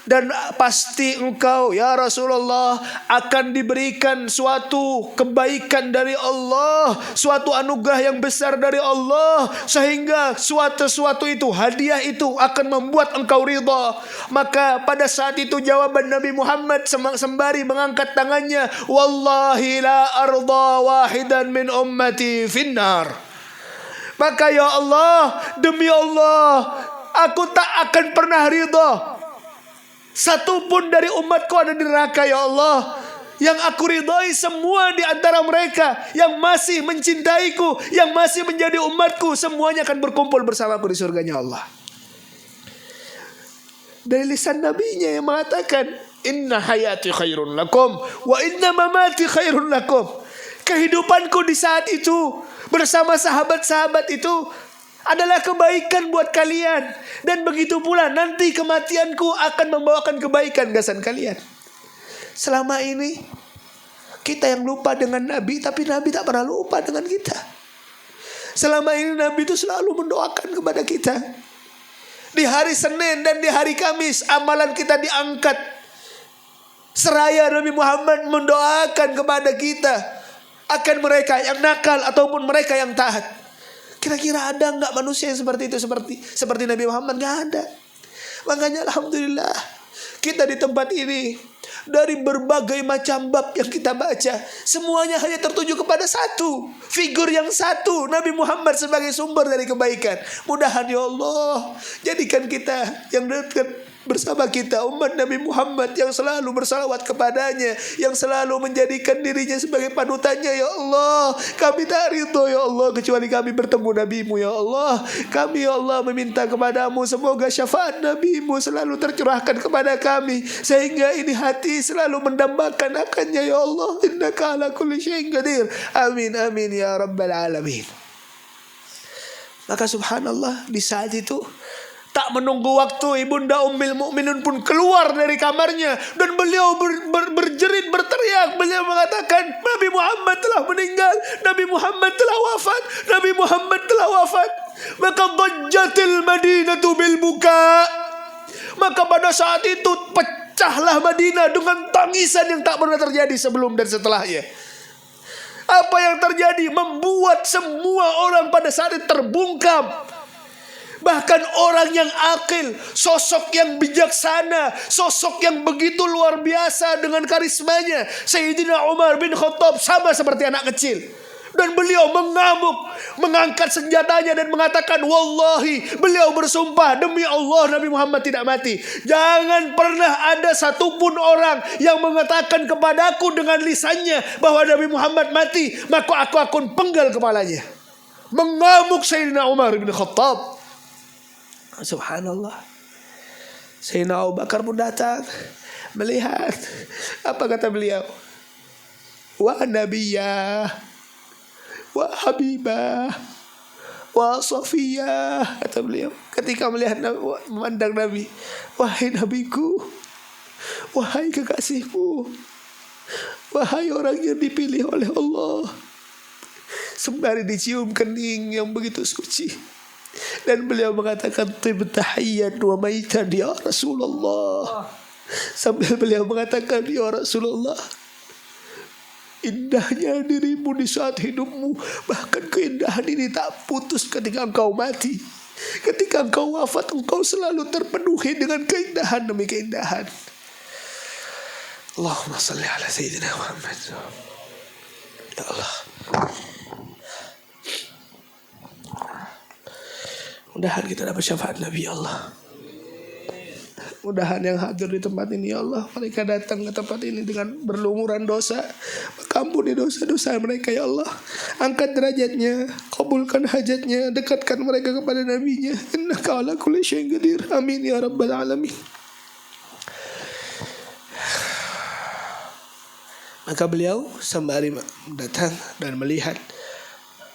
Dan pasti engkau ya Rasulullah akan diberikan suatu kebaikan dari Allah, suatu anugerah yang besar dari Allah, sehingga sesuatu itu, hadiah itu akan membuat engkau ridha. Maka pada saat itu jawaban Nabi Muhammad sembari mengangkat tangannya, wallahi la arda wahidan min ummati finnar. Maka ya Allah, demi Allah, aku tak akan pernah ridha satu pun dari umatku ada di neraka ya Allah. Yang aku ridhai semua di antara mereka yang masih mencintaiku, yang masih menjadi umatku, semuanya akan berkumpul bersamaku di surganya Allah. Dari lisan nabinya yang mengatakan, inna hayati khairun lakum wa inna mamati khairun lakum. Kehidupanku di saat itu bersama sahabat-sahabat itu adalah kebaikan buat kalian, dan begitu pula nanti kematianku akan membawakan kebaikan gasan kalian. Selama ini kita yang lupa dengan Nabi, tapi Nabi tak pernah lupa dengan kita. Selama ini Nabi itu selalu mendoakan kepada kita. Di hari Senin dan di hari Kamis amalan kita diangkat, seraya Nabi Muhammad mendoakan kepada kita akan mereka yang nakal ataupun mereka yang taat. Kira-kira ada enggak manusia yang seperti itu, seperti Nabi Muhammad? Enggak ada. Makanya alhamdulillah kita di tempat ini, dari berbagai macam bab yang kita baca, semuanya hanya tertuju kepada satu, figur yang satu, Nabi Muhammad sebagai sumber dari kebaikan. Mudahan ya Allah jadikan kita yang dekat bersama kita, umat Nabi Muhammad yang selalu bersalawat kepadanya, yang selalu menjadikan dirinya sebagai panutannya. Ya Allah, kami tak ridho ya Allah kecuali kami bertemu Nabi-Mu ya Allah. Kami ya Allah meminta kepadamu semoga syafaat Nabi-Mu selalu tercurahkan kepada kami, sehingga ini hati selalu mendambakan akannya ya Allah. Innaka ala kulli syai'in qadir. Amin amin ya rabbal alamin. Maka subhanallah, di saat itu tak menunggu waktu, Ibunda Ummul Mukminin pun keluar dari kamarnya dan beliau berjerit, berteriak. Beliau mengatakan, Nabi Muhammad telah meninggal, Nabi Muhammad telah wafat, Nabi Muhammad telah wafat. Maka dhajjatil Madinatu bil buka. Maka pada saat itu pecahlah Madinah dengan tangisan yang tak pernah terjadi sebelum dan setelahnya. Apa yang terjadi membuat semua orang pada saat itu terbungkam. Bahkan orang yang akil, sosok yang bijaksana, sosok yang begitu luar biasa dengan karismanya, Sayyidina Umar bin Khattab, sama seperti anak kecil. Dan beliau mengamuk, mengangkat senjatanya dan mengatakan, wallahi, beliau bersumpah, demi Allah Nabi Muhammad tidak mati. Jangan pernah ada satupun orang yang mengatakan kepadaku dengan lisannya bahwa Nabi Muhammad mati, maka aku akan penggal kepalanya. Mengamuk Sayyidina Umar bin Khattab. Subhanallah. Sayyidina Abu Bakar pun datang melihat. Apa kata beliau? Wa nabiyah, wa habibah, wa safiyah, kata beliau ketika melihat memandang Nabi. Wahai nabiku, wahai kekasihku, wahai orang yang dipilih oleh Allah. Sembari dicium kening yang begitu suci. Dan beliau mengatakan, tibta hayyan wa maitan ya Rasulullah. Sambil beliau mengatakan, ya Rasulullah, indahnya dirimu di saat hidupmu, bahkan keindahan ini tak putus ketika engkau mati. Ketika engkau wafat, engkau selalu terpenuhi dengan keindahan demi keindahan. Allahumma salli ala Sayyidina Muhammad. Ya Allah, mudahan kita dapat syafaat Nabi ya Allah. Mudahan yang hadir di tempat ini ya Allah, mereka datang ke tempat ini dengan berlumuran dosa, maka ampuni dosa-dosa mereka ya Allah. Angkat derajatnya, kabulkan hajatnya, dekatkan mereka kepada Nabi-Nya. Innaka ala kulli syai'in qadir. Amin ya rabbal alamin. Maka beliau sembari datang dan melihat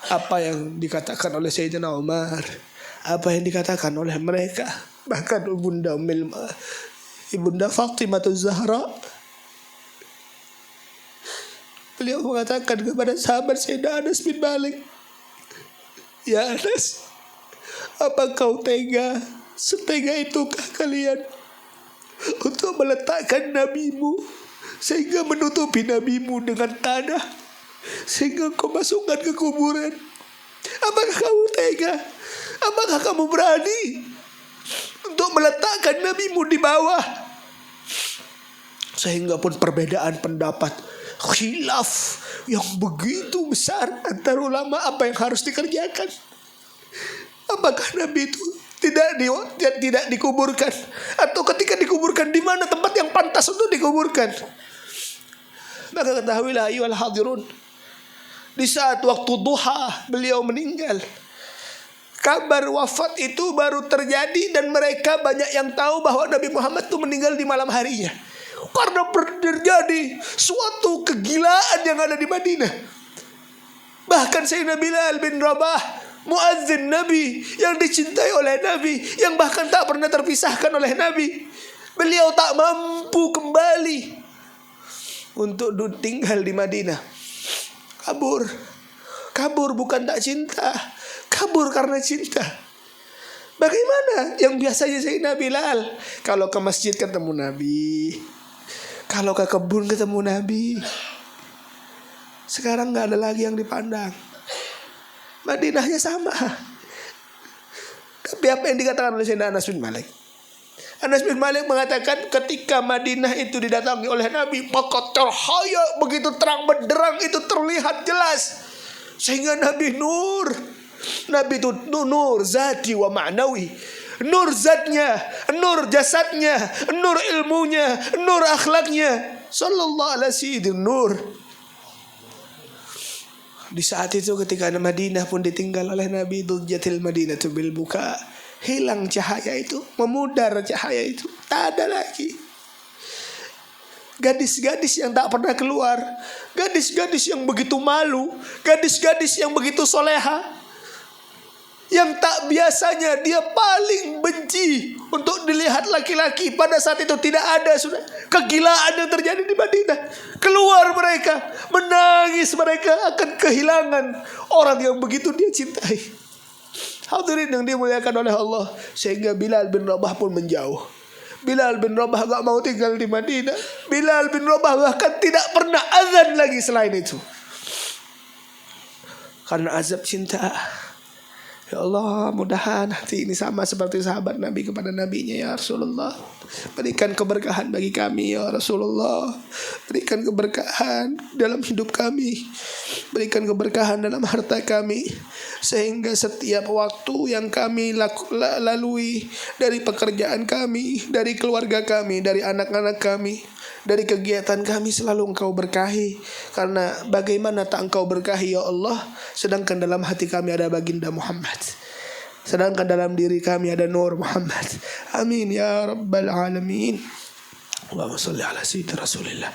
apa yang dikatakan oleh Sayyidina Umar, apa yang dikatakan oleh mereka, bahkan Ibunda Fatimah Zahra. Beliau mengatakan kepada sahabat Sayyidina Anas bin Malik, "Ya Anas, apa kau tega, setega itukah kalian untuk meletakkan nabimu sehingga menutupi nabimu dengan tanah sehingga kau masukkan ke kuburan? Apakah kamu tega? Apakah kamu berani untuk meletakkan nabimu di bawah?" Sehingga pun perbedaan pendapat, khilaf yang begitu besar antara ulama apa yang harus dikerjakan. Apakah Nabi itu tidak dikuburkan, atau ketika dikuburkan di mana tempat yang pantas untuk dikuburkan? Maka ketahuilah ayyuhal hadirun, di saat waktu duha beliau meninggal. Kabar wafat itu baru terjadi dan mereka banyak yang tahu bahwa Nabi Muhammad itu meninggal di malam harinya. Karena terjadi suatu kegilaan yang ada di Madinah. Bahkan Sayyidina Bilal bin Rabah, muadzin Nabi, yang dicintai oleh Nabi, yang bahkan tak pernah terpisahkan oleh Nabi, beliau tak mampu kembali untuk tinggal di Madinah. Kabur bukan tak cinta, kabur karena cinta. Bagaimana yang biasanya Sayyidina Bilal kalau ke masjid ketemu Nabi, kalau ke kebun ketemu Nabi, sekarang gak ada lagi yang dipandang. Madinahnya sama. Tapi apa yang dikatakan oleh Sayyidina Anas bin Malik? Anas bin Malik mengatakan ketika Madinah itu didatangi oleh Nabi, maka cahaya begitu terang benderang itu terlihat jelas, sehingga Nabi nur. Nabi itu nur zati wa ma'nawi. Nur zatnya, nur jasadnya, nur ilmunya, nur akhlaknya. Sallallahu alaihi wasallam nur. Di saat itu ketika Madinah pun ditinggal oleh Nabi, dujjatil Madinatu bil buka. Hilang cahaya itu, memudar cahaya itu, tak ada lagi. Gadis-gadis yang tak pernah keluar, gadis-gadis yang begitu malu, gadis-gadis yang begitu soleha, yang tak biasanya dia paling benci untuk dilihat laki-laki, pada saat itu tidak ada sudah kegilaan yang terjadi di Madinah. Keluar mereka, menangis mereka akan kehilangan orang yang begitu dia cintai. Hadirin yang dimuliakan oleh Allah, sehingga Bilal bin Rabah pun menjauh. Bilal bin Rabah gak mau tinggal di Madinah. Bilal bin Rabah bahkan tidak pernah azan lagi selain itu, karena azab cinta. Ya Allah, mudahan hati ini sama seperti sahabat Nabi kepada nabinya. Ya Rasulullah, berikan keberkahan bagi kami ya Rasulullah. Berikan keberkahan dalam hidup kami, berikan keberkahan dalam harta kami, sehingga setiap waktu yang kami lalui, dari pekerjaan kami, dari keluarga kami, dari anak-anak kami, dari kegiatan kami, selalu Engkau berkahi. Karena bagaimana tak Engkau berkahi ya Allah, sedangkan dalam hati kami ada baginda Muhammad, sedangkan dalam diri kami ada nur Muhammad. Amin ya rabbal alamin. Allahumma salli ala sayyidina Rasulillah.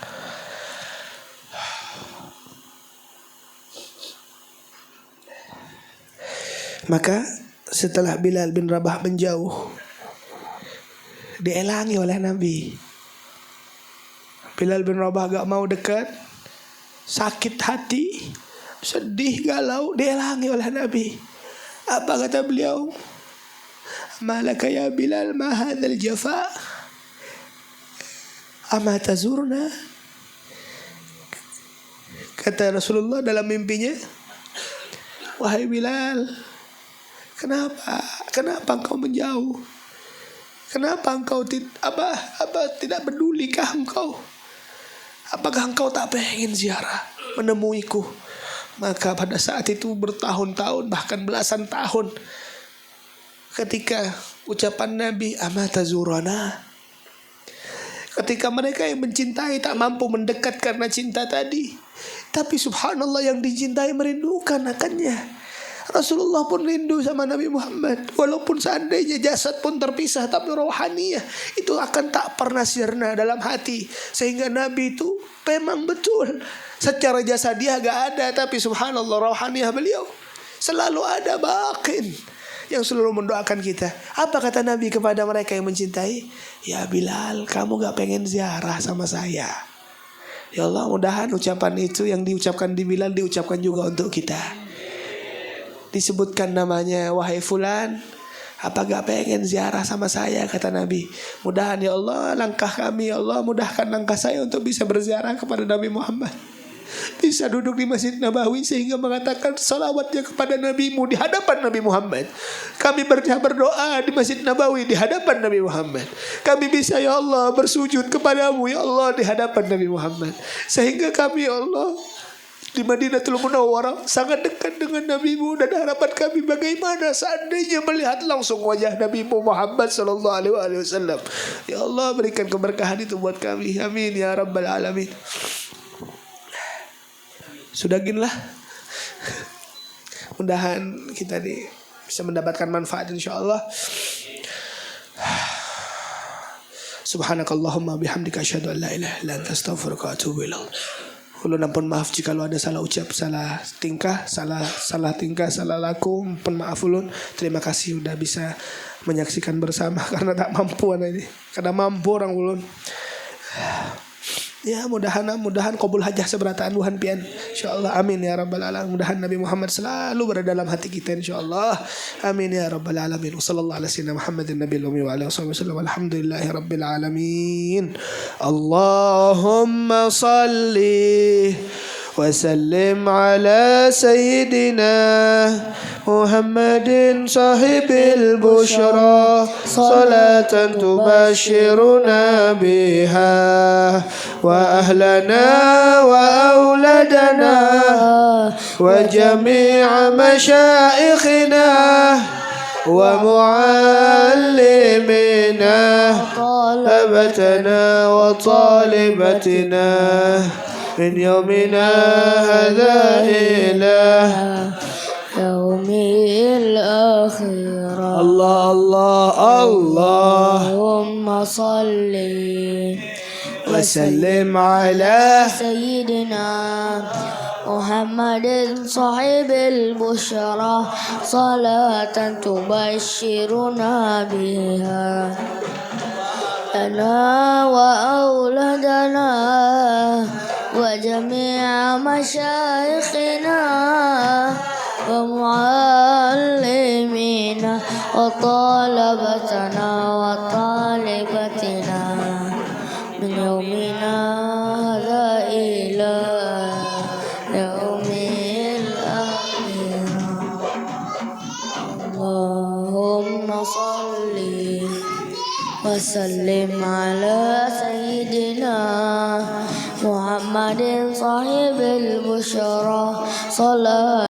Maka setelah Bilal bin Rabah menjauh, dielangi oleh Nabi. Bilal bin Rabah gak mau dekat, sakit hati, sedih, galau, dielangi oleh Nabi. Apa kata beliau? Malaka ya Bilal, ma hadzal jafa? Ama tazurna? Kata Rasulullah dalam mimpinya, wahai Bilal, kenapa engkau menjauh? Kenapa engkau tidak pedulikah engkau? Apakah engkau tak pengen ziarah menemuiku? Maka pada saat itu bertahun-tahun, bahkan belasan tahun, ketika ucapan Nabi amatazurana, ketika mereka yang mencintai tak mampu mendekat karena cinta tadi, tapi subhanallah yang dicintai merindukan akannya. Rasulullah pun rindu sama Nabi Muhammad. Walaupun seandainya jasad pun terpisah, tapi rohaniyah itu akan tak pernah sirna dalam hati. Sehingga Nabi itu memang betul secara jasadiah gak ada, tapi subhanallah rohaniyah beliau Selalu ada baqin yang selalu mendoakan kita. Apa kata Nabi kepada mereka yang mencintai? Ya Bilal, kamu gak pengen ziarah sama saya? Ya Allah, mudahan ucapan itu yang diucapkan di Bilal diucapkan juga untuk kita. Disebutkan namanya, wahai fulan, apa gak pengen ziarah sama saya, kata Nabi. Mudahan ya Allah langkah kami, ya Allah mudahkan langkah saya untuk bisa berziarah kepada Nabi Muhammad. Bisa duduk di Masjid Nabawi sehingga mengatakan salawatnya kepada Nabimu di hadapan Nabi Muhammad. Kami berdoa di Masjid Nabawi di hadapan Nabi Muhammad. Kami bisa ya Allah bersujud kepadamu ya Allah di hadapan Nabi Muhammad. Sehingga kami ya Allah di Madinatul Munawwarah sangat dekat dengan Nabi-Mu, dan harapan kami bagaimana seandainya melihat langsung wajah Nabi-Mu Muhammad sallallahu alaihi wasallam. Ya Allah berikan keberkahan itu buat kami. Amin ya rabbal alamin. Sudah ginilah. Mudahan kita bisa mendapatkan manfaat insyaallah. Subhanakallahumma bihamdika asyhadu an la ilaha illa anta astaghfiruka wa atubu ilaik. Ulun ampun maaf jika ada salah ucap, salah tingkah, salah laku. Ampun maaf ulun. Terima kasih sudah bisa menyaksikan bersama karena tak mampu ini. Karena mampu orang ulun. Ya mudahan qabul hajah seberataan Tuhan pian insyaallah. Amin ya rabbal alamin. Mudahan Nabi Muhammad selalu berada dalam hati kita insyaallah. Amin ya rabbal alamin. Wassallallahu ala sayyidina Muhammadin nabiyil ummi wa alihi wasallam. Alhamdulillahi rabbil alamin. Allahumma salli wa sallim ala sayyidina Muhammadin sahibil busyra salatan tubashiruna biha wa ahlana wa auladana wa jami'a masyaikhina wa muallimina talabatana wa talibatina min yawmina hadha ila yaumil akhirah. Allah Allah Allah. Allahumma salli wa sallim ala sayyidina Muhammadin sahibil busyra salatan tubashiruna biha lana wa auladana wa jami'a masyaikhina wa muallimina wa talabatana wa talibatina min yawmina hadha ila yaumil akhirah. Allahumma salli wa sallim ala sayyidina Muhammadin sahibil busyra salat